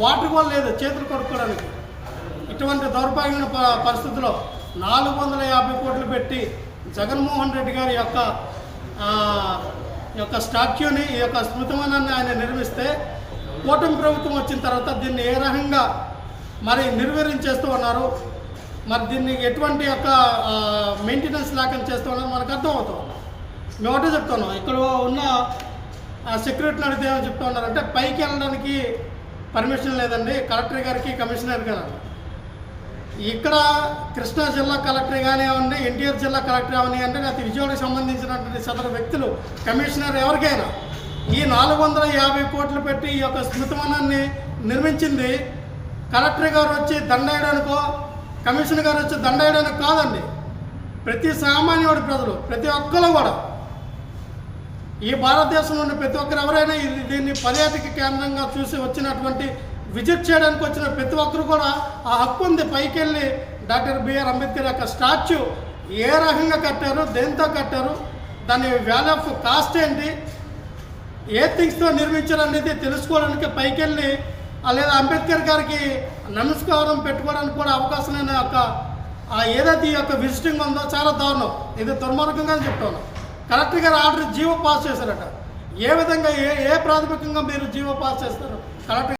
Water కూడా లేదు చేతులు కొడుకోవడానికి. ఇటువంటి దౌర్భాగ్యమైన పరిస్థితుల్లో 450 కోట్లు పెట్టి జగన్మోహన్ రెడ్డి గారి యొక్క స్టాచ్యూని, ఈ యొక్క స్మృతివనాన్ని ఆయన నిర్మిస్తే, కూటమి ప్రభుత్వం వచ్చిన తర్వాత దీన్ని ఏ రకంగా మరి నిర్వీర్యం ఉన్నారు, మరి దీన్ని ఎటువంటి మెయింటెనెన్స్ లేకుండా చేస్తూ ఉన్నారు మనకు అర్థమవుతాం. మేము ఒకటే చెప్తున్నాం, ఇక్కడ ఉన్న సెక్యూరిటీని అడిగితే ఏమో చెప్తూ ఉన్నారంటే పైకి వెళ్ళడానికి పర్మిషన్ లేదండి కలెక్టర్ గారికి, కమిషనర్ గారు. ఇక్కడ కృష్ణా జిల్లా కలెక్టర్ కానివ్వండి, ఎన్టీఆర్ జిల్లా కలెక్టర్ కానివ్వండి, లేకపోతే విజయవాడకి సంబంధించినటువంటి సదరు వ్యక్తులు, కమిషనర్ ఎవరికైనా ఈ 450 కోట్లు పెట్టి ఈ యొక్క స్మృతివనాన్ని నిర్మించింది కలెక్టర్ గారు వచ్చి దండేయడానికో, కమిషనర్ గారు వచ్చి దండేయడానికి కాదండి. ప్రతి సామాన్యుడి ప్రజలు, ప్రతి ఒక్కరు కూడా, ఈ భారతదేశంలో ఉన్న ప్రతి ఒక్కరు ఎవరైనా దీన్ని పర్యాటక కేంద్రంగా చూసి వచ్చినటువంటి, విజిట్ చేయడానికి వచ్చిన ప్రతి ఒక్కరు కూడా ఆ హక్కు ఉంది. పైకి వెళ్ళి డాక్టర్ బిఆర్ అంబేద్కర్ యొక్క స్టాచ్యూ ఏ రకంగా కట్టారు, దేంతో కట్టారు, దాని వాల్యూ ఆఫ్ కాస్ట్ ఏంటి, ఏ థింగ్స్తో నిర్మించారు అనేది తెలుసుకోవడానికి పైకి వెళ్ళి, లేదా అంబేద్కర్ గారికి నమస్కారం పెట్టుకోవడానికి కూడా అవకాశం లేని ఏదైతే ఈ యొక్క విజిటింగ్ ఉందో చాలా దారుణం. ఇది దుర్మార్గంగా చెప్తాను. కలెక్టర్ గారు ఆర్డర్ జీవో పాస్ చేశారట. ఏ విధంగా ఏ ప్రాథమికంగా మీరు జీవో పాస్ చేస్తారు? కలెక్టర్